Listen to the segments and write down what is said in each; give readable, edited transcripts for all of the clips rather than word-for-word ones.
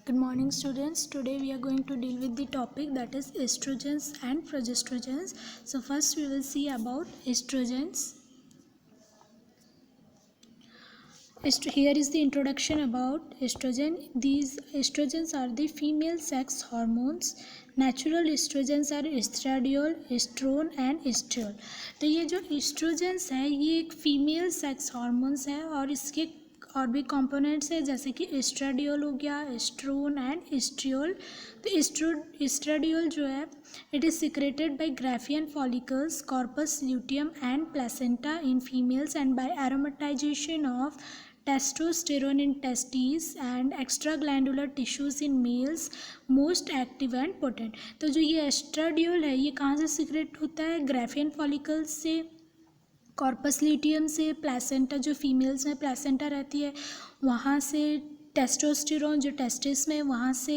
Good morning students. Today we are going to deal with the topic that is estrogens and progestrogens. So first we will see about estrogens. Here is the introduction about estrogen. These estrogens are the female sex hormones. Natural estrogens are estradiol, estrone and estriol. तो ये जो estrogens है ये एक female sex hormones है और इसके और भी कंपोनेंट्स है जैसे कि एस्ट्राडियोल हो गया, एस्ट्रोन एंड एस्ट्रियोल. तो एस्ट्राडियोल जो है it is secreted by Graafian follicles, corpus luteum and placenta in females and by aromatization of testosterone in testes and extraglandular tissues in males most active and potent. तो जो ये oestradiol है ये कहाँ से सिक्रेट होता है? ग्राफियन फॉलिकल्स से, कॉर्पस ल्यूटियम से, प्लेसेंटा जो फीमेल्स में प्लेसेंटा रहती है वहाँ से, टेस्टोस्टेरोन जो टेस्टिस में वहाँ से,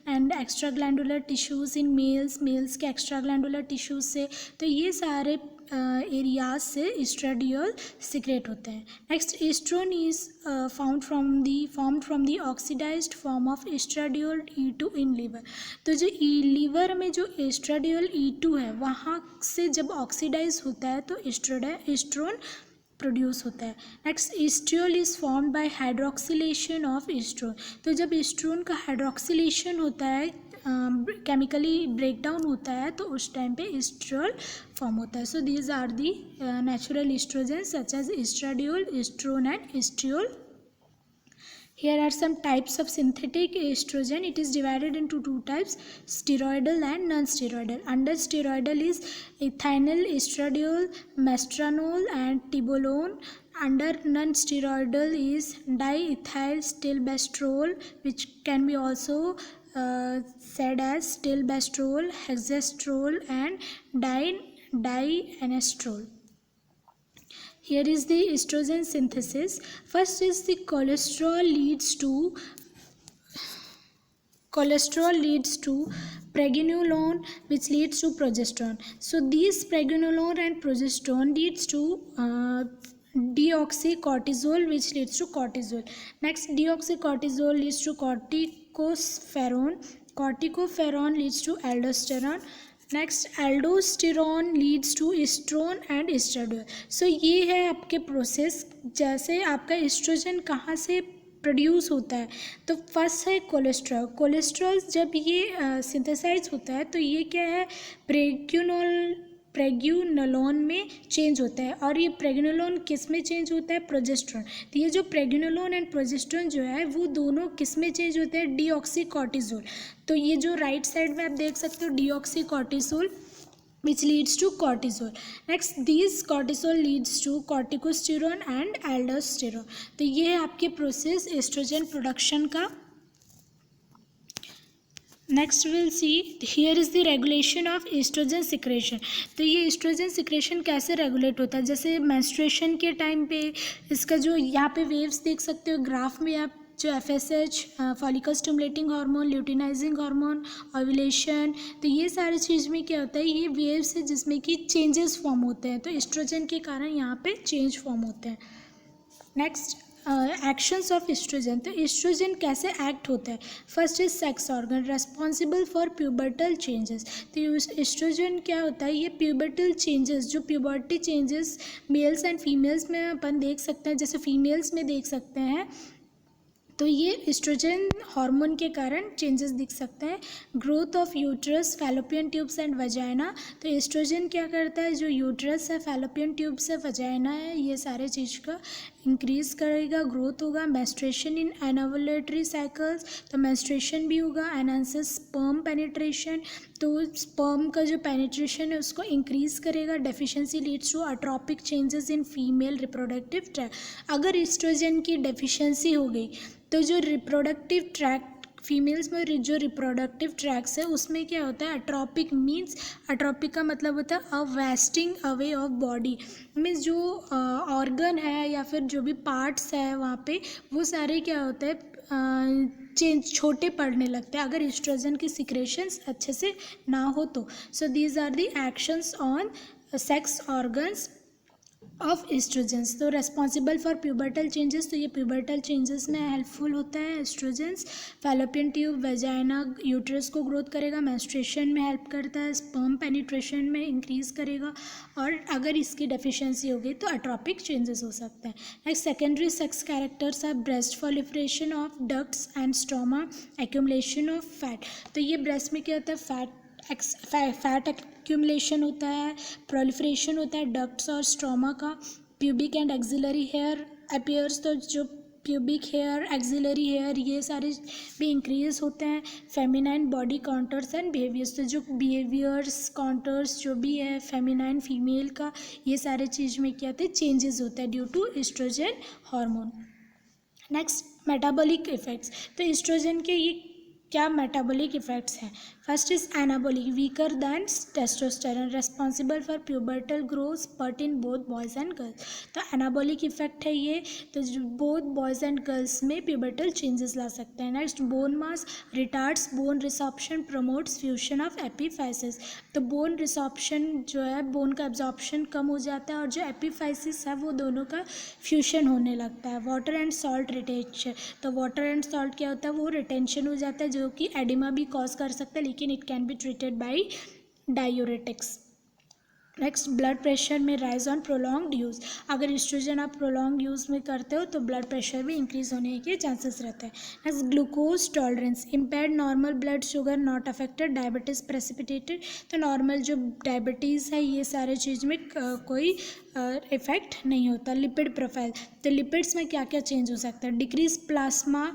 and extra glandular tissues in males के एक्स्ट्रा ग्लैंडुलर टिश्यूज़ से. तो ये सारे एरियाज से एस्ट्राडियोल सिक्रेट होते हैं. Next, estrone is formed from the oxidized form of estradiol E2 in liver. तो जो लीवर में जो एस्ट्राडियोल E2 है वहाँ से जब ऑक्सीडाइज होता है तो एस्ट्रोन प्रोड्यूस होता है. Next, estriol is formed by hydroxylation of estrone. तो जब एस्ट्रोन का हाइड्रोक्सिलेशन होता है, केमिकली ब्रेकडाउन होता है, तो उस टाइम पे एस्ट्रियोल फॉर्म होता है. So these are the natural estrogens such as estradiol, estrone and estriol. Here are some types of synthetic estrogen. It is divided into two types, steroidal and non-steroidal. Under steroidal is ethinyl estradiol, mestranol and tibolone. Under non-steroidal is diethyl stilbestrol, which can be also said as stilbestrol, hexastrol and dienestrol. Here is the estrogen synthesis. First is the cholesterol leads to pregnenolone, which leads to progesterone. So these pregnenolone and progesterone leads to deoxycortisol, which leads to cortisol. Next, deoxycortisol leads to corticosterone. Corticosterone leads to aldosterone. Next, aldosterone leads to estrone and estradiol. So ये है आपके process. जैसे आपका oestrogen कहाँ से produce होता है, तो फर्स्ट है कोलेस्ट्रॉल. कोलेस्ट्रॉल जब ये सिंथेसाइज होता है तो ये क्या है, प्रेग्यूनोलोन में चेंज होता है. और ये प्रेग्यूनोलोन किस में चेंज होता है? प्रोजेस्ट्रॉन. तो ये जो प्रेग्यूनोलोन एंड प्रोजेस्ट्रॉन जो है वो दोनों किस में चेंज होते हैं? डीऑक्सीकॉर्टिसोल. तो ये जो राइट साइड में आप देख सकते हो डीऑक्सीकॉर्टिसोल which leads to cortisol. Next, these cortisol leads to corticosterone and aldosterone. तो ये है आपके प्रोसेस एस्ट्रोजन प्रोडक्शन का. Next will see, here is the regulation of oestrogen secretion. तो ये एस्ट्रोजन सिक्रेशन कैसे रेगुलेट होता है? जैसे मेंस्ट्रुएशन के टाइम पे इसका जो यहाँ पे वेव्स देख सकते हो ग्राफ में आप, जो FSH, follicle stimulating hormone, luteinizing hormone, ovulation, तो ये सारी चीज़ में क्या होता है, ये वेव्स है जिसमें कि चेंजेस फॉर्म होते हैं. तो एस्ट्रोजन के कारण यहाँ पे चेंज फॉर्म होते हैं. Next, actions of oestrogen. तो एस्ट्रोजन कैसे एक्ट होता है? First is sex organ responsible for pubertal changes. तो एस्ट्रोजन क्या होता है, ये प्यूबर्टल चेंजेस, जो puberty changes mails and females में अपन देख सकते हैं, जैसे फीमेल्स में देख सकते हैं, तो ये एस्ट्रोजन हार्मोन के कारण चेंजेस दिख सकते हैं. Growth of uterus, fallopian tubes and vagina. तो एस्ट्रोजन क्या करता है, जो यूट्रस है, फैलोपियन ट्यूब्स है, वजाइना है, ये सारे चीज़ का इंक्रीज करेगा, ग्रोथ होगा. मेंस्ट्रुएशन इन एनोवुलेटरी साइकिल्स, तो मेंस्ट्रुएशन भी होगा. एनहांसेस स्पर्म पेनिट्रेशन, तो स्पर्म का जो पेनिट्रेशन है उसको इंक्रीज करेगा. Deficiency leads to atrophic changes in female reproductive tract. अगर एस्ट्रोजन की डेफिशिएंसी हो गई तो जो रिप्रोडक्टिव ट्रैक्ट फीमेल्स में जो रिप्रोडक्टिव ट्रैक्स है उसमें क्या होता है, अट्रोपिक मीन्स, अट्रोपिक का मतलब होता है a wasting away of body. Means जो ऑर्गन है या फिर जो भी पार्ट्स है वहाँ पे वो सारे क्या होता है, चेंज छोटे पड़ने लगते हैं अगर एस्ट्रोजन की सिक्रेशंस अच्छे से ना हो तो. So these are the actions on sex organs of oestrogens, तो रेस्पॉन्सिबल फॉर प्यूबर्टल चेंजेस, तो ये प्यूबर्टल चेंजेस में हेल्पफुल होता है oestrogens. Fallopian tube, vagina, uterus को ग्रोथ करेगा, मेंस्ट्रुएशन में हेल्प करता है, स्पर्म पेनिट्रेशन में इंक्रीज करेगा, और अगर इसकी डेफिशिएंसी होगी तो एट्रोपिक चेंजेस हो सकते हैं। Next secondary sex characters are breast proliferation of ducts and stoma, accumulation of fat, तो ये ब्रेस्ट में क्या होता है, फैट एक्यूमुलेशन होता है, प्रोलिफरेशन होता है डक्ट्स और स्ट्रोमा का, pubic and axillary hair appears, तो जो प्यूबिक हेयर, एक्सिलरी हेयर, ये सारे भी इंक्रीज होते हैं। फेमिनाइन बॉडी कॉन्टर्स एंड बिहेवियर्स, तो जो बिहेवियर्स कॉन्टर्स जो भी है फेमिनाइन फीमेल का, ये सारे चीज़ में क्या होते हैं, चेंजेस होता है due to oestrogen hormone. Next metabolic effects, तो एस्ट्रोजन के ये क्या मेटाबॉलिक इफेक्ट्स हैं। First is anabolic, weaker than testosterone, responsible for pubertal growth but in both boys and girls, तो एनाबॉलिक इफेक्ट है ये, तो बोथ बॉयज़ एंड गर्ल्स में प्यूबर्टल चेंजेस ला सकते हैं। Next bone mass, retards bone resorption, promotes fusion of epiphysis, तो bone resorption जो है, बोन का एब्जॉर्प्शन कम हो जाता है और जो एपीफाइसिस है वो दोनों का फ्यूशन होने लगता है। वाटर एंड सॉल्ट रिटेंशन, तो वाटर एंड सॉल्ट क्या होता है, वो रिटेंशन हो जाता है जो कि एडिमा भी कॉज कर सकता है, लेकिन it can be treated by diuretics. Next blood pressure में राइज ऑन प्रोलॉन्ग्ड यूज़, अगर एस्ट्रोजन आप प्रोलॉन्ग यूज़ में करते हो तो ब्लड प्रेशर भी इंक्रीज होने के चांसेस रहते हैं। Next glucose tolerance, impaired normal blood sugar not affected, diabetes precipitated, तो नॉर्मल जो डायबिटीज़ है ये सारे चीज़ में कोई इफेक्ट नहीं होता। लिपिड प्रोफाइल, तो लिपिड्स में क्या क्या चेंज हो सकता है, decrease plasma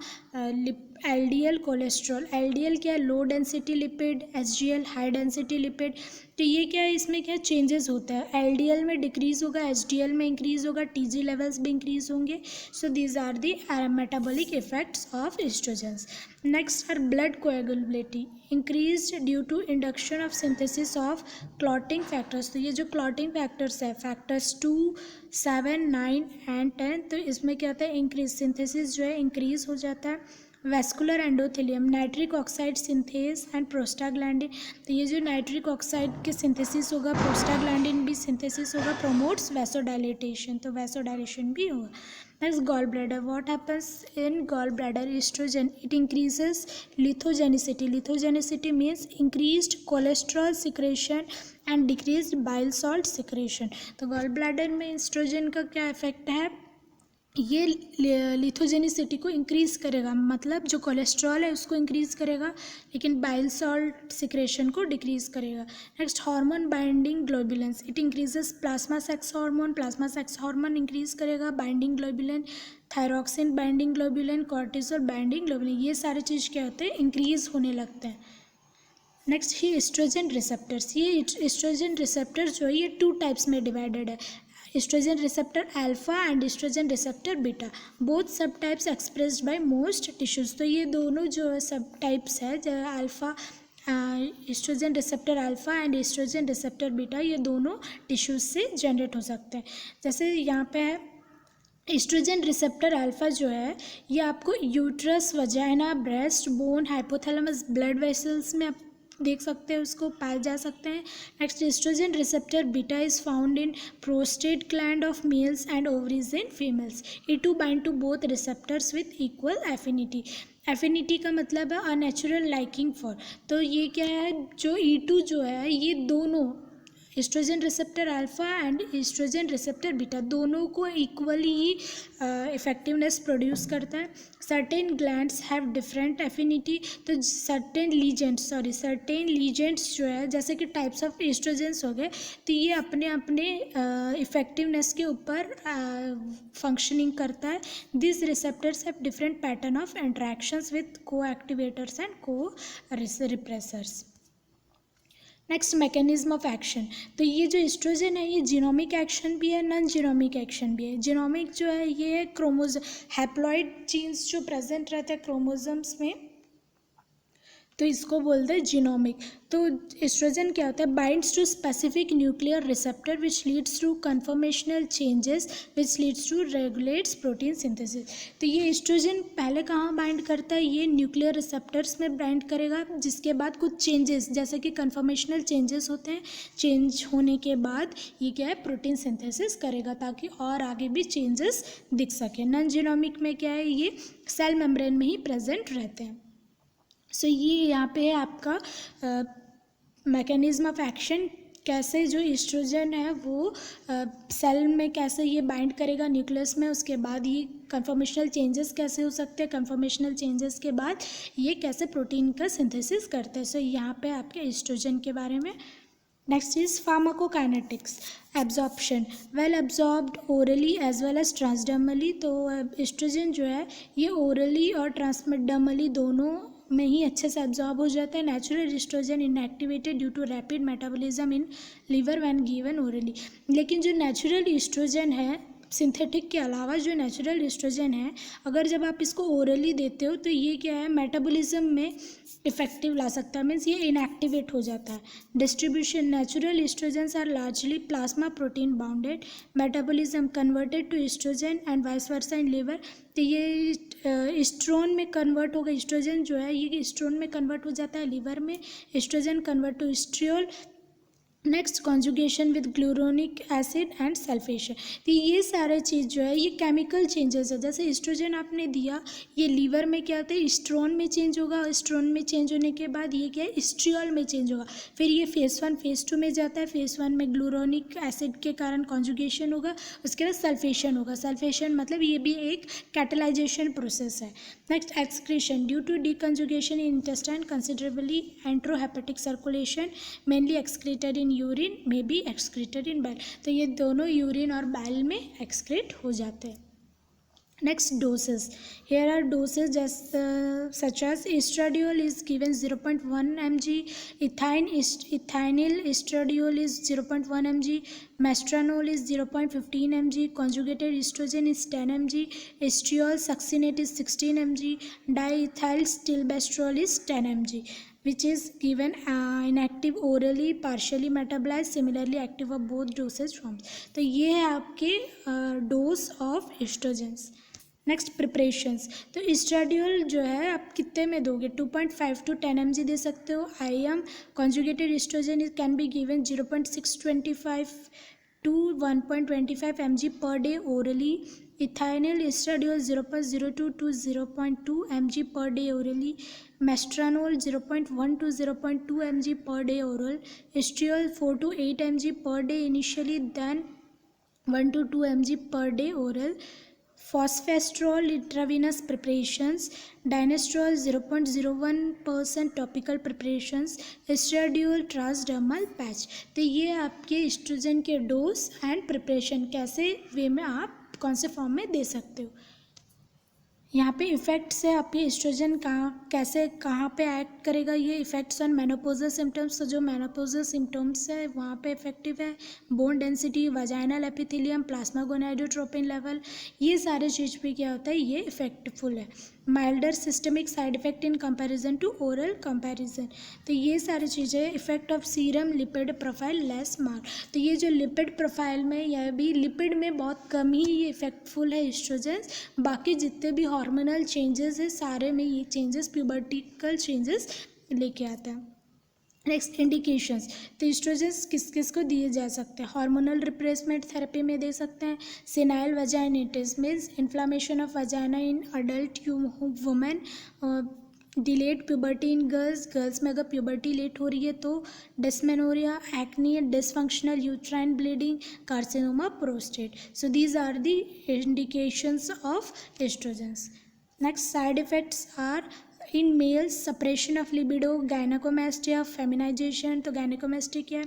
LDL cholesterol, LDL क्या है, low density lipid, HDL high density lipid, तो ये क्या है, इसमें क्या चेंजेस होता है, एलडीएल में डिक्रीज होगा, एचडीएल में इंक्रीज होगा, टीजी लेवल्स भी इंक्रीज होंगे। So these are the metabolic effects of estrogens. Next are blood coagulability, increase due to induction of synthesis of clotting factors, तो ये जो क्लॉटिंग फैक्टर्स है, फैक्टर्स 2, 7, 9 एंड 10, तो इसमें क्या होता है, इंक्रीज सिंथेसिस जो है इंक्रीज हो जाता है। Vascular endothelium, nitric oxide synthase and prostaglandin, तो ये जो नाइट्रिक ऑक्साइड के सिंथेसिस होगा, प्रोस्टाग्लैंडिन भी सिंथेसिस होगा, प्रोमोट्स वैसोडाइलेटेशन, तो वैसोडाइलेशन भी होगा। Next gall bladder, what happens in gall bladder, estrogen it increases lithogenicity, lithogenicity means increased cholesterol secretion and decreased bile salt secretion, तो गॉल ब्लैडर में estrogen का क्या इफेक्ट है, ये लिथोजेनिसिटी को इंक्रीज़ करेगा, मतलब जो कोलेस्ट्रॉल है उसको इंक्रीज़ करेगा, लेकिन बाइल सॉल्ट सिक्रेशन को डिक्रीज़ करेगा। Next hormone binding globulins, it increases plasma sex hormone, plasma sex hormone increase करेगा, binding globulin, thyroxine binding globulin, cortisol binding globulin, ये सारे चीज़ क्या होते हैं, इंक्रीज़ होने लगते हैं। नेक्स्ट ही एस्ट्रोजन रिसेप्टर्स, ये एस्ट्रोजन रिसेप्टर्स जो है ये 2 टाइप्स में डिवाइडेड है, estrogen receptor alpha and oestrogen receptor beta, both subtypes expressed by most tissues, तो ये दोनों जो सब टाइप्स है, जो alpha estrogen receptor alpha and oestrogen receptor beta, ये दोनों टिश्यूज से जनरेट हो सकते हैं। जैसे यहाँ पे है एस्ट्रोजन रिसेप्टर अल्फा जो है ये आपको uterus, vagina, breast, bone, hypothalamus, blood vessels में आप देख सकते हैं, उसको पाए जा सकते हैं। Next oestrogen receptor beta is found in prostate gland of males and ovaries in females, E2 bind to both receptors with equal affinity, affinity का मतलब है अनैचुरल लाइकिंग फॉर, तो ये क्या है, जो E2 जो है ये दोनों oestrogen receptor alpha and oestrogen receptor beta दोनों को इक्वली ही इफेक्टिवनेस प्रोड्यूस करता है। Certain glands have different affinity, तो सर्टेन लीजेंट्स जो है, जैसे कि टाइप्स ऑफ एस्ट्रोजेंस हो गए, तो ये अपने अपने इफेक्टिवनेस के ऊपर फंक्शनिंग करता है। This receptors have different pattern of interactions with को एक्टिवेटर्स एंड को रिप्रेसर्स। नेक्स्ट मैकेनिज्म ऑफ एक्शन, तो ये जो एस्ट्रोजन है ये जीनोमिक एक्शन भी है, नॉन जीनोमिक एक्शन भी है। जीनोमिक जो है ये हैप्लॉइड जीन्स जो प्रेजेंट रहते हैं क्रोमोसोम्स में, तो इसको बोलते हैं जीनोमिक। तो एस्ट्रोजन क्या होता है, binds to specific nuclear receptor which leads to conformational changes which leads to regulates protein synthesis. तो ये एस्ट्रोजन पहले कहाँ बाइंड करता है, ये न्यूक्लियर रिसेप्टर्स में बाइंड करेगा, जिसके बाद कुछ चेंजेस जैसे कि कन्फर्मेशनल चेंजेस होते हैं, चेंज होने के बाद ये क्या है, प्रोटीन सिंथेसिस करेगा ताकि और आगे भी चेंजेस दिख सके। नॉन जीनोमिक में क्या है, ये सेल मेम्ब्रेन में ही प्रेजेंट रहते हैं। सो ये यहाँ पे है आपका मैकेनिज्म ऑफ एक्शन, कैसे जो एस्ट्रोजन है वो सेल में कैसे ये बाइंड करेगा न्यूक्लियस में, उसके बाद ये कन्फर्मेशनल चेंजेस कैसे हो सकते हैं, कन्फर्मेशनल चेंजेस के बाद ये कैसे प्रोटीन का सिंथेसिस करते हैं। सो यहाँ पे आपके एस्ट्रोजन के बारे में। Next is pharmacokinetics, absorption, well absorbed orally as well as transdermally. तो एस्ट्रोजन जो है ये ओरली और ट्रांसडर्मली दोनों में ही अच्छे से एब्जॉर्ब हो जाता है। Natural oestrogen inactivated due to rapid metabolism in liver when given orally. लेकिन जो नेचुरल एस्ट्रोजन है, सिंथेटिक के अलावा जो नेचुरल एस्ट्रोजन है, अगर जब आप इसको ओरली देते हो तो ये क्या है, मेटाबॉलिज्म में इफेक्टिव ला सकता है, मीन्स ये इनएक्टिवेट हो जाता है। Distribution, natural oestrogens are largely plasma protein bounded, metabolism converted to oestrogen and vice versa in liver. तो ये एस्ट्रोन में कन्वर्ट होगा, एस्ट्रोजन जो है ये एस्ट्रोन में कन्वर्ट हो जाता है लिवर में, estrogen convert to estriol. Next conjugation with glucuronic acid and sulphation. तो ये सारे चीज़ जो है ये केमिकल चेंजेस है। जैसे एस्ट्रोजन आपने दिया, ये लीवर में क्या होता है, एस्ट्रोन में चेंज होगा, एस्ट्रोन में चेंज होने के बाद ये क्या है, एस्ट्रियोल में चेंज होगा, फिर ये फेज 1 फेज 2 में जाता है, फेज 1 में ग्लूरोनिक एसिड के कारण कॉन्जुगेशन होगा, उसके बाद सल्फेशन होगा। सल्फेशन मतलब ये भी एक कैटलाइजेशन प्रोसेस है। Next excretion, due to deconjugation in intestine considerably enterohepatic circulation mainly excreted in urine में बी एक्सक्रीटेड इन बाइल। तो ये दोनों यूरिन और बाइल में एक्सक्रीट हो जाते हैं। Next doses, here are doses just such as estradiol is given 0.1 mg, ethinyl estradiol is 0.1 mg, mestranol is 0.15 mg, conjugated estrogen is 10 mg, estriol succinate is 16 mg, diethyl stilbestrol is 10 mg, which is given inactive orally, partially metabolized, similarly active of both dosage forms। तो ये है आपके dose of estrogens. Next preparations, तो oestradiol जो है आप कितने में दोगे, 2.5 to 10 mg दे सकते हो। IM conjugated estrogen can be given 0.625 to 1.25 mg per day orally. Ethinyl estradiol 0.02 to 0.2 mg per day orally. Mestranol 0.1 to 0.2 mg per day oral, estriol 4 to 8 mg per day initially, then 1 to 2 mg per day oral. Phosphastrol intravenous preparations, dynestrol 0.01% topical preparations, estradiol transdermal patch। तो ये आपके oestrogen के dose and preparation कैसे वे में आप कौन से form में दे सकते हो। यहाँ पे इफ़ेक्ट्स है आपके एस्ट्रोजन कैसे कहाँ पे एक्ट करेगा, ये इफ़ेक्ट्स ऑन मेनोपोजल सिम्टम्स। तो जो मेनोपोजल सिम्टम्स है वहाँ पे इफेक्टिव है। Bone density, वाजाइनल epithelium, plasma gonadotropin level, ये सारे चीज़ पे क्या होता है, ये इफेक्टफुल है। Milder systemic side effect in comparison to oral comparison. तो ये सारी चीज़ें, effect of serum lipid profile less mark. तो ये जो लिपिड प्रोफाइल में या भी लिपिड में बहुत कम ही ये इफेक्टफुल है एस्ट्रोजेंस, बाकी जितने भी हार्मोनल चेंजेस है सारे में ये चेंजेस प्यूबर्टिकल चेंजेस लेके आता है। नेक्स्ट इंडिकेशंस, तो एस्ट्रोजेंस किस किस को दिए जा सकते हैं, हार्मोनल रिप्लेसमेंट थेरेपी में दे सकते हैं। Senile vaginitis means inflammation of vagina in adult women, delayed puberty in girls में अगर प्यूबर्टी लेट हो रही है तो, dysmenorrhoea, acne, dysfunctional uterine bleeding, carcinoma prostate. So these are the indications of estrogens. Next side effects are in males suppression of libido, gynaecomastia, feminization. तो gynaecomastia क्या है,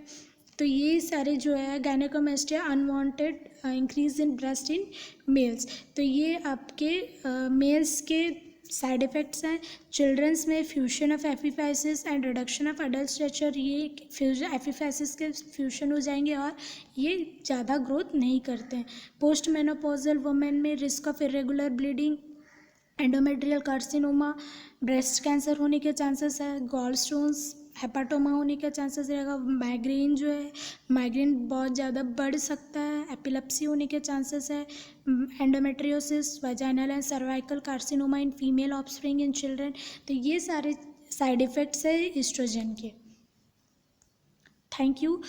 तो ये सारे जो है gynaecomastia unwanted increase in breast in males. तो ये आपके मेल्स के साइड इफ़ेक्ट्स हैं। चिल्ड्रंस में fusion of epiphysis and reduction of adult stretcher, ये फ्यूजन एपिफाइसिस के फ्यूशन हो जाएंगे और ये ज़्यादा ग्रोथ नहीं करते हैं। पोस्ट मेनोपॉजल वुमेन में risk of irregular bleeding, endometrial carcinoma, breast cancer होने के चांसेस है, गॉल स्टोन्स, हेपाटोमा होने के चांसेस रहेगा, माइग्रेन जो है माइग्रेन बहुत ज़्यादा बढ़ सकता है, एपिलेप्सी होने के चांसेस है, endometriosis, vaginal and cervical carcinoma in female offspring in children. तो ये सारे साइड इफ़ेक्ट्स है एस्ट्रोजन के। Thank you.